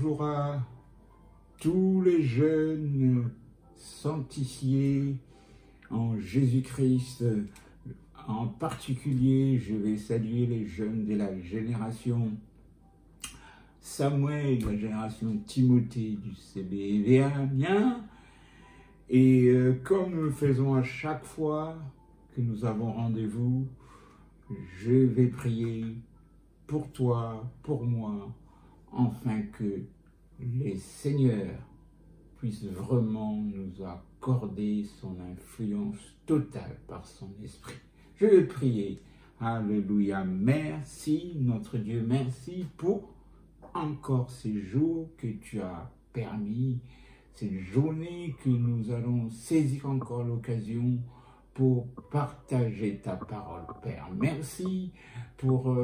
bonjour à tous les jeunes sanctifiés en Jésus-Christ. En particulier, je vais saluer les jeunes de la génération Samuel, la génération Timothée du CBVA, bien. Et comme nous le faisons à chaque fois que nous avons rendez-vous, je vais prier pour toi, pour moi, afin que le Seigneur puisse vraiment nous accorder son influence totale par son esprit. Je vais prier. Alléluia. Merci, notre Dieu, merci pour encore ces jours que tu as permis, cette journée que nous allons saisir encore l'occasion pour partager ta parole, Père. Merci pour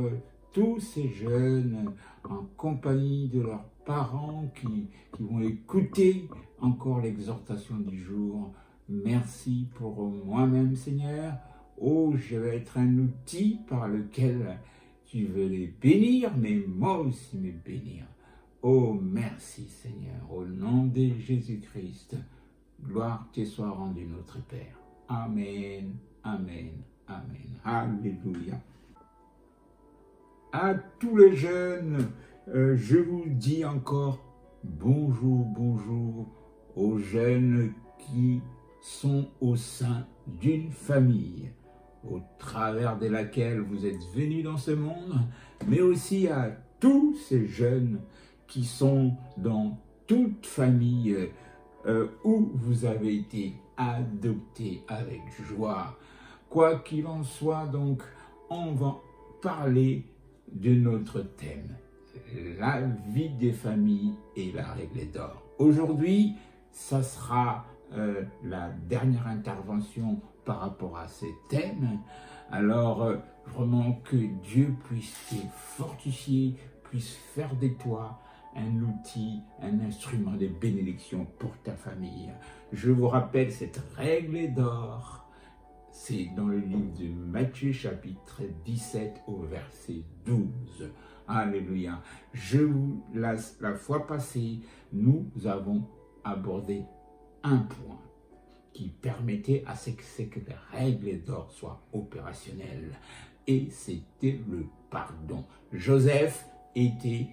tous ces jeunes en compagnie de leurs parents qui vont écouter encore l'exhortation du jour. Merci pour moi-même, Seigneur. Oh, je vais être un outil par lequel tu veux les bénir, mais moi aussi me bénir. Oh, merci, Seigneur. Au nom de Jésus-Christ, gloire te soit rendue, notre Père. Amen, amen, amen. Alléluia. À tous les jeunes, je vous dis encore bonjour, bonjour aux jeunes qui sont au sein d'une famille, au travers de laquelle vous êtes venus dans ce monde, mais aussi à tous ces jeunes qui sont dans toute famille où vous avez été adoptés avec joie. Quoi qu'il en soit, donc, on va parler de notre thème, la vie des familles et la règle d'or. Aujourd'hui, ça sera la dernière intervention par rapport à ces thèmes. Alors, vraiment que Dieu puisse te fortifier, puisse faire de toi un outil, un instrument de bénédiction pour ta famille. Je vous rappelle cette règle d'or. C'est dans le livre de Matthieu, chapitre 17, au verset 12. Alléluia. La fois passée, nous avons abordé un point qui permettait à ce que les règles d'or soient opérationnelles. Et c'était le pardon. Joseph était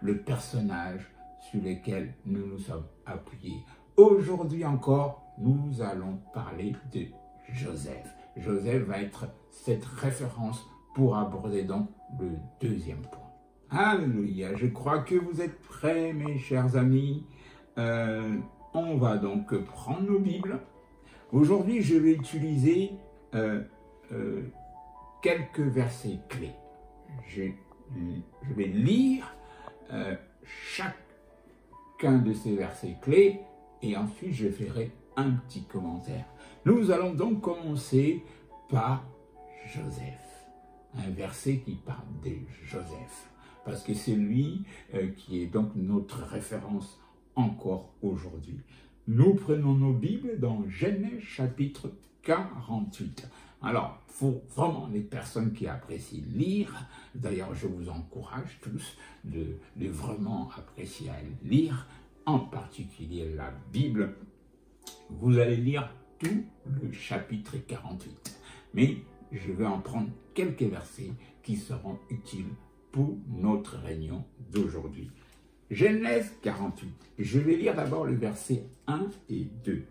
le personnage sur lequel nous nous sommes appuyés. Aujourd'hui encore, nous allons parler de Joseph. Joseph va être cette référence pour aborder donc le deuxième point. Alléluia, je crois que vous êtes prêts, mes chers amis. On va donc prendre nos Bibles. Aujourd'hui, je vais utiliser quelques versets clés. Je vais lire chacun de ces versets clés et ensuite je ferai un petit commentaire. Nous allons donc commencer par Joseph, un verset qui parle de Joseph, parce que c'est lui qui est donc notre référence encore aujourd'hui. Nous prenons nos Bibles dans Genèse chapitre 48. Alors, pour vraiment les personnes qui apprécient lire, d'ailleurs je vous encourage tous de vraiment apprécier à lire, en particulier la Bible. Vous allez lire tout le chapitre 48. Mais je vais en prendre quelques versets qui seront utiles pour notre réunion d'aujourd'hui. Genèse 48. Je vais lire d'abord le verset 1 et 2.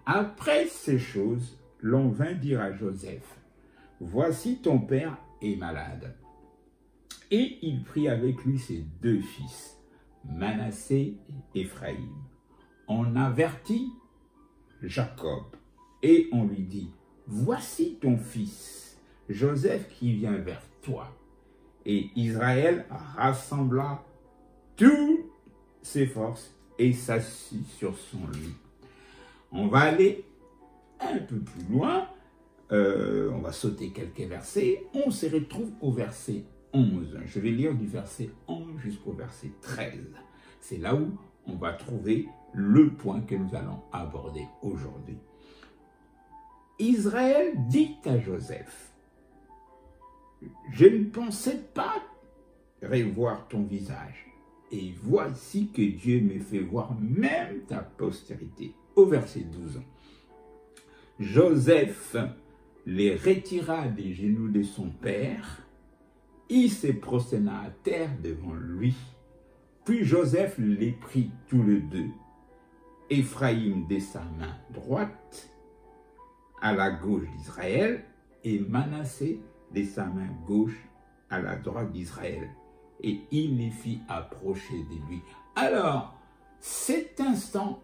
Après ces choses, l'on vint dire à Joseph, « Voici ton père est malade. » Et il prit avec lui ses deux fils, Manassé et Éphraïm. On avertit Jacob et on lui dit, « Voici ton fils, Joseph qui vient vers toi. » Et Israël rassembla toutes ses forces et s'assit sur son lit. On va aller un peu plus loin, on va sauter quelques versets, on se retrouve au verset 11. Je vais lire du verset 11 jusqu'au verset 13. C'est là où on va trouver le point que nous allons aborder aujourd'hui. Israël dit à Joseph, « Je ne pensais pas revoir ton visage, et voici que Dieu me fait voir même ta postérité. Au verset 12. Joseph les retira des genoux de son père, il se prosterna à terre devant lui. Puis Joseph les prit tous les deux, Éphraïm de sa main droite à la gauche d'Israël et Manassé de sa main gauche à la droite d'Israël. Et il les fit approcher de lui. Alors, cet instant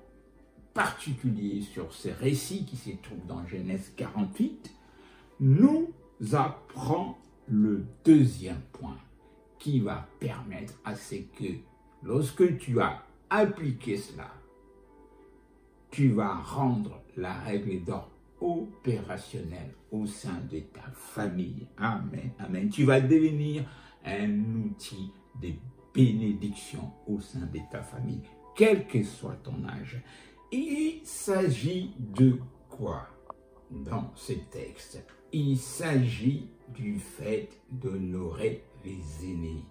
particulier sur ce récit qui se trouve dans Genèse 48, nous apprend le deuxième point qui va permettre à ce que lorsque tu as appliqué cela, tu vas rendre la règle d'or opérationnelle au sein de ta famille. Amen, amen. Tu vas devenir un outil de bénédiction au sein de ta famille, quel que soit ton âge. Il s'agit de quoi dans ce texte? Il s'agit du fait d'honorer les aînés,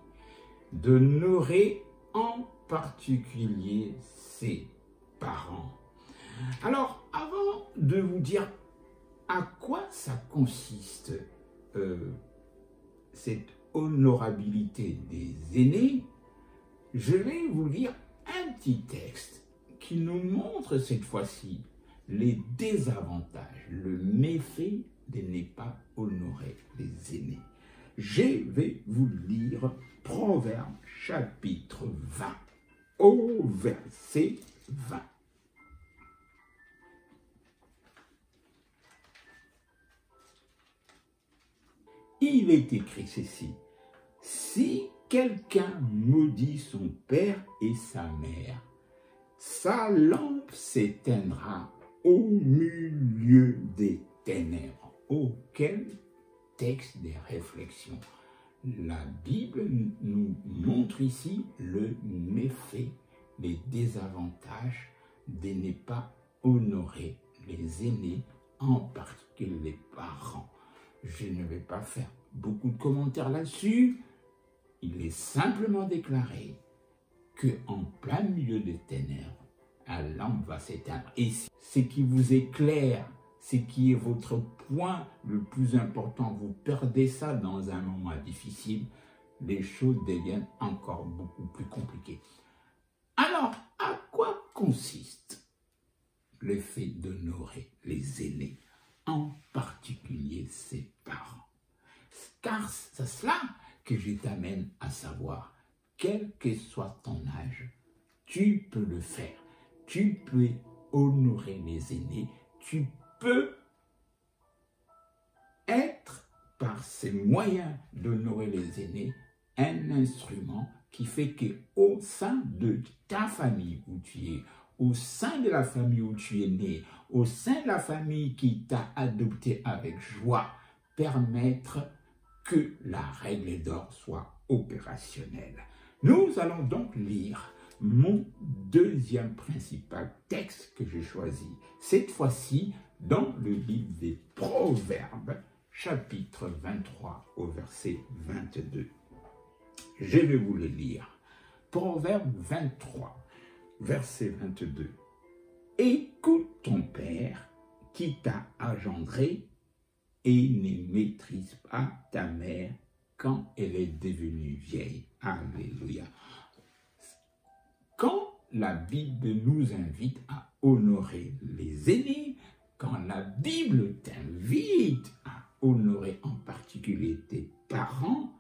d'honorer en particulier ses parents. Alors, avant de vous dire à quoi ça consiste, cette honorabilité des aînés, je vais vous lire un petit texte qui nous montre cette fois-ci les désavantages, le méfait de ne pas honorer les aînés. Je vais vous lire Proverbe chapitre 20 au verset 20. Il est écrit ceci: si quelqu'un maudit son père et sa mère, sa lampe s'éteindra au milieu des ténèbres. Oh, quel texte de réflexion! La Bible nous montre ici le méfait, les désavantages de ne pas honorer les aînés, en particulier les parents. Je ne vais pas faire beaucoup de commentaires là-dessus. Il est simplement déclaré qu'en plein milieu des ténèbres, la lampe va s'éteindre. Et ce qui vous éclaire, ce qui est votre point le plus important, vous perdez ça dans un moment difficile, les choses deviennent encore beaucoup plus compliquées. Alors, à quoi consiste le fait d'honorer les aînés, en particulier ses parents? Car c'est cela que je t'amène à savoir, quel que soit ton âge, tu peux le faire. Tu peux honorer les aînés, tu peux être, par ces moyens d'honorer les aînés, un instrument qui fait qu'au sein de ta famille où tu es, au sein de la famille où tu es né, au sein de la famille qui t'a adopté avec joie, permettre que la règle d'or soit opérationnelle. Nous allons donc lire mon deuxième principal texte que j'ai choisi, cette fois-ci dans le livre des Proverbes, chapitre 23 au verset 22. Je vais vous le lire. Proverbe 23, verset 22. Écoute ton père qui t'a engendré et ne méprise pas ta mère quand elle est devenue vieille. Alléluia. Quand la Bible nous invite à honorer les aînés, quand la Bible t'invite à honorer en particulier tes parents,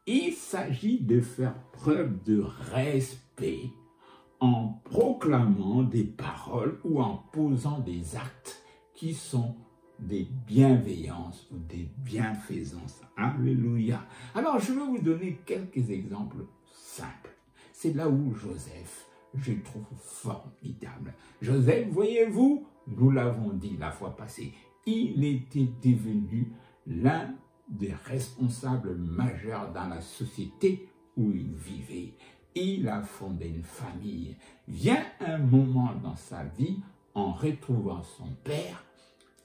il s'agit de faire preuve de respect en proclamant des paroles ou en posant des actes qui sont des bienveillances ou des bienfaisances. Alléluia. Alors, je vais vous donner quelques exemples simples. C'est là où Joseph, je trouve formidable. Joseph, voyez-vous, nous l'avons dit la fois passée, il était devenu l'un des responsables majeurs dans la société où il vivait. Il a fondé une famille. Vient un moment dans sa vie, en retrouvant son père,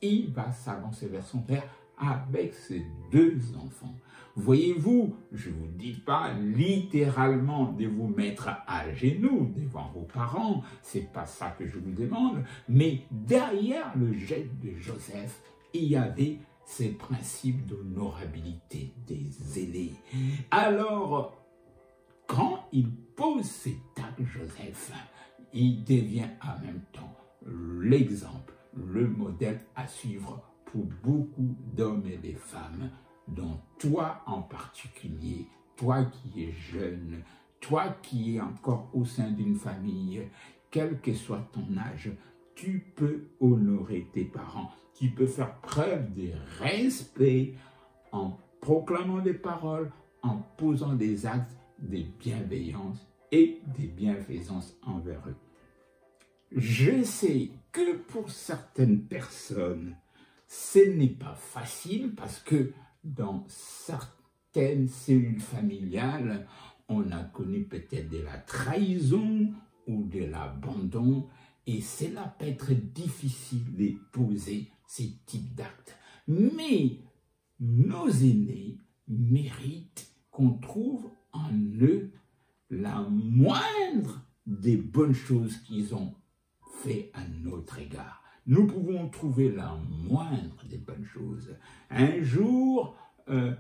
il va s'avancer vers son père avec ses 2 enfants. Voyez-vous, je ne vous dis pas littéralement de vous mettre à genoux devant vos parents, c'est pas ça que je vous demande, mais derrière le geste de Joseph, il y avait ces principes d'honorabilité des aînés. Alors, quand il pose cet acte, Joseph, il devient en même temps l'exemple, le modèle à suivre pour beaucoup d'hommes et de femmes, dont toi en particulier, toi qui es jeune, toi qui es encore au sein d'une famille, quel que soit ton âge, tu peux honorer tes parents, tu peux faire preuve de respect en proclamant des paroles, en posant des actes de bienveillance et de bienfaisance envers eux. Je sais que pour certaines personnes, ce n'est pas facile parce que dans certaines cellules familiales, on a connu peut-être de la trahison ou de l'abandon et cela peut être difficile de poser ces types d'actes. Mais nos aînés méritent qu'on trouve en eux la moindre des bonnes choses qu'ils ont fait à notre égard. Nous pouvons trouver la moindre des bonnes choses. Un jour,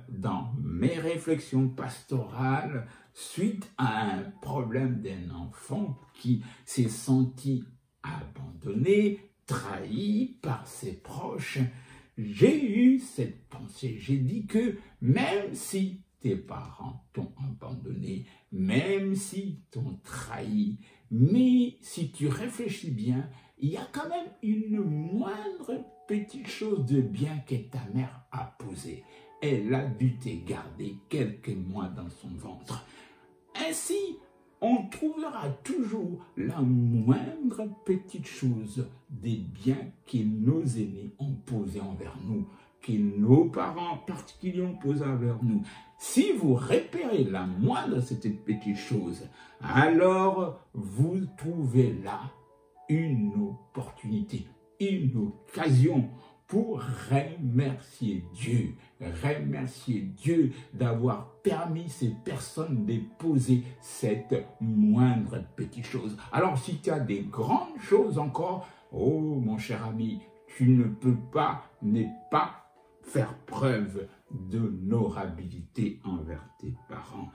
dans mes réflexions pastorales, suite à un problème d'un enfant qui s'est senti abandonné, trahi par ses proches, j'ai eu cette pensée. J'ai dit que même si tes parents t'ont abandonné, même si t'ont trahi, mais si tu réfléchis bien, il y a quand même une moindre petite chose de bien que ta mère a posée. Elle a dû te garder quelques mois dans son ventre. Ainsi, on trouvera toujours la moindre petite chose des biens que nos aînés ont posés envers nous, que nos parents particuliers ont posés envers nous. Si vous repérez la moindre de cette petite chose, alors vous trouvez là une opportunité, une occasion pour remercier Dieu d'avoir permis ces personnes de poser cette moindre petite chose. Alors si tu as des grandes choses encore, oh mon cher ami, tu ne peux pas ne pas faire preuve d'honorabilité envers tes parents.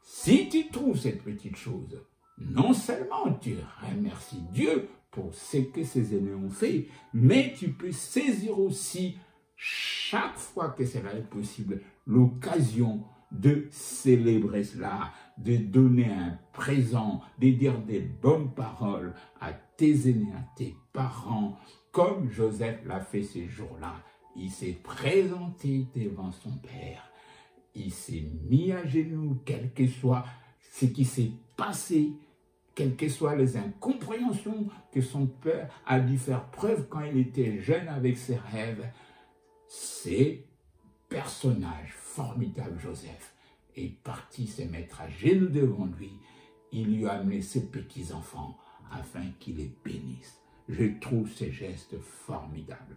Si tu trouves cette petite chose, non seulement tu remercies Dieu pour ce que ses aînés ont fait, mais tu peux saisir aussi, chaque fois que cela est possible, l'occasion de célébrer cela, de donner un présent, de dire des bonnes paroles à tes aînés, à tes parents, comme Joseph l'a fait ces jours-là. Il s'est présenté devant son père, il s'est mis à genoux, quel que soit ce qui s'est passé, quelles que soient les incompréhensions que son père a dû faire preuve quand il était jeune avec ses rêves. Ce personnage formidable, Joseph, est parti se mettre à genoux devant lui. Il lui a amené ses petits-enfants afin qu'il les bénisse. Je trouve ce geste formidable.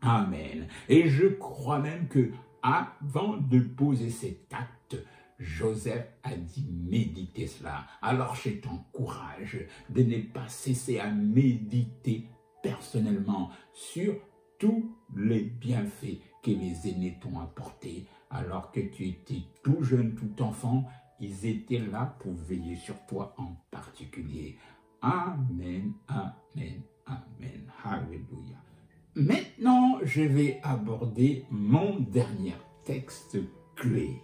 Amen. Et je crois même que avant de poser cet acte, Joseph a dit méditer cela. Alors je t'encourage de ne pas cesser à méditer personnellement sur tous les bienfaits que les aînés t'ont apportés. Alors que tu étais tout jeune, tout enfant, ils étaient là pour veiller sur toi en particulier. Amen, amen, amen. Alléluia. Maintenant, je vais aborder mon dernier texte clé.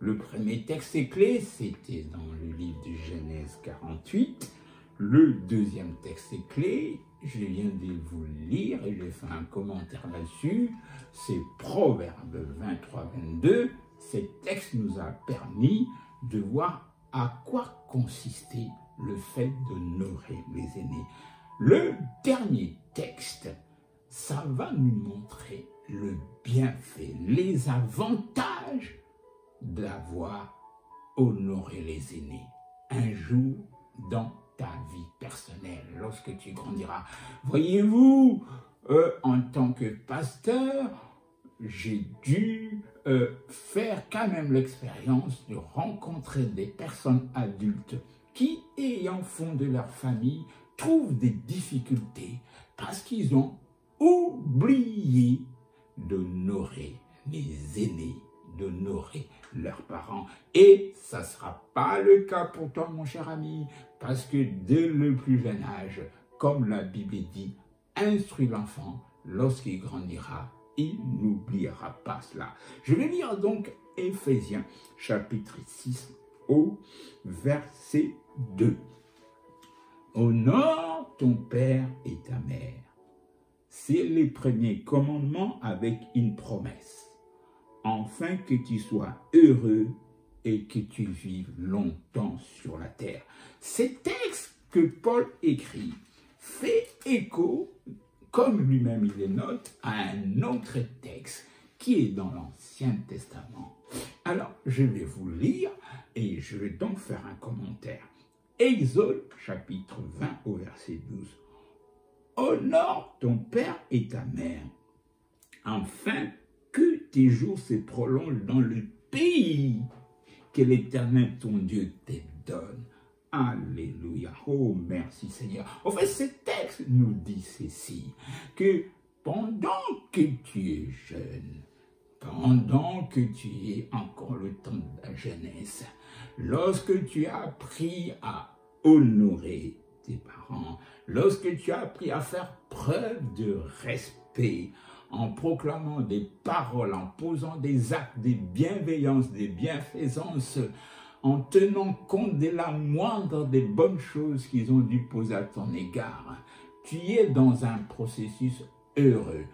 Le premier texte clé, c'était dans le livre de Genèse 48. Le deuxième texte clé, je viens de vous le lire et je fais un commentaire là-dessus. C'est Proverbe 23-22. Ce texte nous a permis de voir à quoi consistait le fait d'honorer les aînés. Le dernier texte, ça va nous montrer le bienfait, les avantages d'avoir honoré les aînés un jour dans ta vie personnelle, lorsque tu grandiras. Voyez-vous, en tant que pasteur, j'ai dû faire quand même l'expérience de rencontrer des personnes adultes qui, ayant fondé leur famille, trouvent des difficultés parce qu'ils ont oublié d'honorer les aînés, d'honorer leurs parents. Et ça ne sera pas le cas pour toi, mon cher ami, parce que dès le plus jeune âge, comme la Bible dit, instruis l'enfant, lorsqu'il grandira, il n'oubliera pas cela. Je vais lire donc Éphésiens chapitre 6 au verset 2. Honore ton père et ta mère. C'est les premiers commandements avec une promesse, afin que tu sois heureux et que tu vives longtemps sur la terre. Ces textes que Paul écrit fait écho, comme lui-même il les note, à un autre texte qui est dans l'Ancien Testament. Alors, je vais vous lire et je vais donc faire un commentaire. Exode, chapitre 20, au verset 12. Honore ton père et ta mère, afin que tes jours se prolongent dans le pays que l'Éternel ton Dieu te donne. Alléluia. Oh, merci Seigneur. En fait, ce texte nous dit ceci, que pendant que tu es jeune, pendant que tu es encore le temps de la jeunesse, lorsque tu as appris à honorer tes parents, lorsque tu as appris à faire preuve de respect, en proclamant des paroles, en posant des actes de bienveillance, de bienfaisance, en tenant compte de la moindre des bonnes choses qu'ils ont dû poser à ton égard, tu es dans un processus heureux,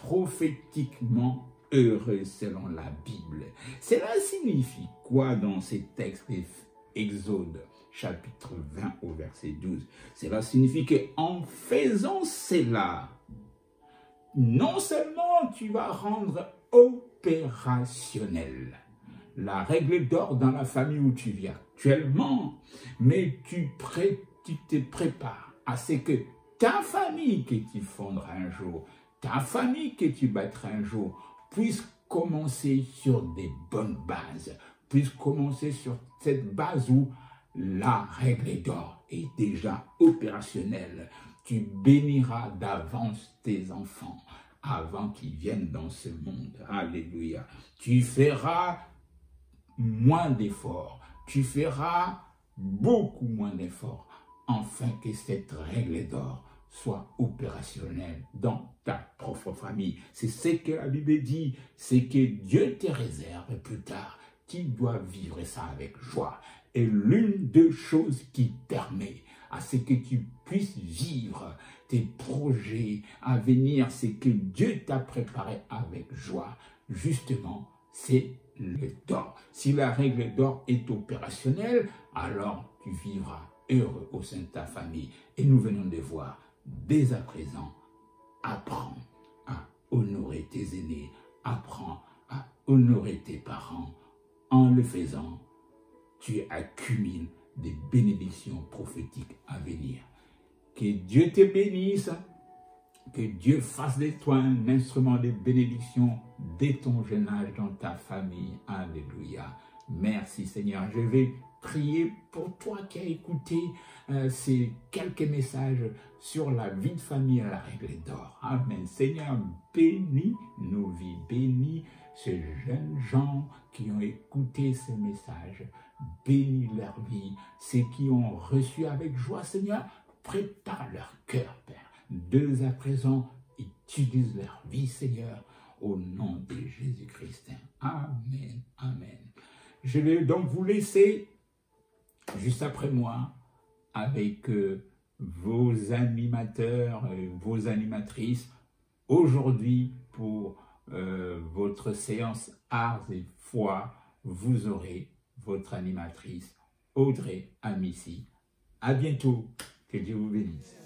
prophétiquement heureux selon la Bible. Cela signifie quoi dans ces textes Exode chapitre 20 au verset 12? Cela signifie qu'en faisant cela, non seulement tu vas rendre opérationnel la règle d'or dans la famille où tu vis actuellement, mais tu te prépares à ce que ta famille que tu fonderas un jour, ta famille que tu bâtiras un jour, puisse commencer sur des bonnes bases, puisse commencer sur cette base où la règle d'or est déjà opérationnelle. Tu béniras d'avance tes enfants avant qu'ils viennent dans ce monde. Alléluia. Tu feras moins d'efforts. Tu feras beaucoup moins d'efforts afin que cette règle d'or soit opérationnelle dans ta propre famille. C'est ce que la Bible dit, c'est que Dieu te réserve plus tard. Tu dois vivre ça avec joie. Et l'une des choses qui permet à ce que tu puisses vivre tes projets à venir, c'est que Dieu t'a préparé avec joie. Justement, c'est le d'or. Si la règle d'or est opérationnelle, alors tu vivras heureux au sein de ta famille. Et nous venons de voir, dès à présent, apprends à honorer tes aînés, apprends à honorer tes parents. En le faisant, tu accumules des bénédictions prophétiques à venir. Que Dieu te bénisse, que Dieu fasse de toi un instrument de bénédiction dès ton jeune âge dans ta famille. Alléluia. Merci Seigneur. Je vais prier pour toi qui as écouté ces quelques messages sur la vie de famille à la règle d'or. Amen. Seigneur, bénis nos vies, bénis ces jeunes gens qui ont écouté ces messages. Bénis leur vie, ceux qui ont reçu avec joie, Seigneur, prépare leur cœur, Père. Dès à présent, utilise leur vie, Seigneur, au nom de Jésus-Christ. Amen, amen. Je vais donc vous laisser juste après moi avec vos animateurs, vos animatrices, aujourd'hui pour votre séance Arts et Foi. Vous aurez votre animatrice Audrey Amici. À bientôt, que Dieu vous bénisse.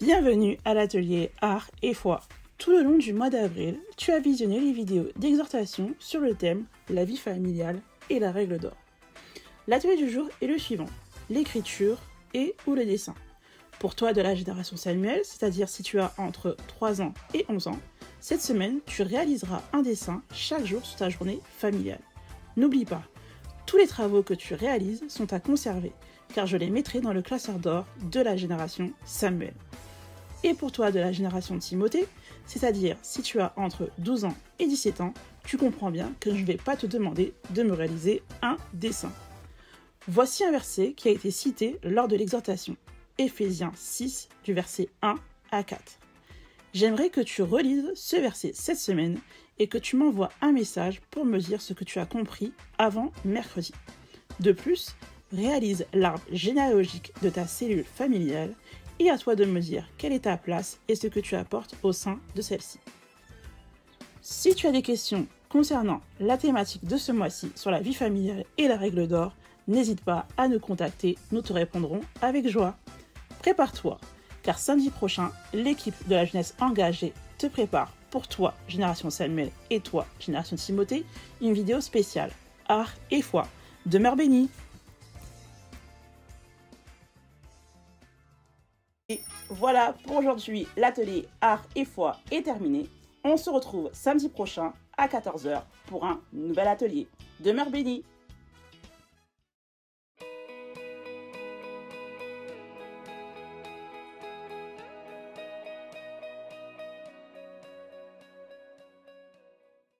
Bienvenue à l'atelier Art et Foi. Tout le long du mois d'avril, tu as visionné les vidéos d'exhortation sur le thème la vie familiale et la règle d'or. L'atelier du jour est le suivant, l'écriture et ou le dessin. Pour toi de la génération Samuel, c'est-à-dire si tu as entre 3 ans et 11 ans, cette semaine, tu réaliseras un dessin chaque jour sur ta journée familiale. N'oublie pas, tous les travaux que tu réalises sont à conserver, car je les mettrai dans le classeur d'or de la génération Samuel. Et pour toi de la génération Timothée, c'est-à-dire si tu as entre 12 ans et 17 ans, tu comprends bien que je ne vais pas te demander de me réaliser un dessin. Voici un verset qui a été cité lors de l'exhortation, Éphésiens 6, du verset 1 à 4. J'aimerais que tu relises ce verset cette semaine et que tu m'envoies un message pour me dire ce que tu as compris avant mercredi. De plus, réalise l'arbre généalogique de ta cellule familiale et à toi de me dire quelle est ta place et ce que tu apportes au sein de celle-ci. Si tu as des questions concernant la thématique de ce mois-ci sur la vie familiale et la règle d'or, n'hésite pas à nous contacter, nous te répondrons avec joie. Prépare-toi, car samedi prochain, l'équipe de la jeunesse engagée te prépare pour toi, Génération Samuel, et toi, Génération Timothée, une vidéo spéciale, Art et Foi. Demeure béni. Et voilà pour aujourd'hui, l'atelier Art et Foi est terminé. On se retrouve samedi prochain à 14 h pour un nouvel atelier. Demeure béni.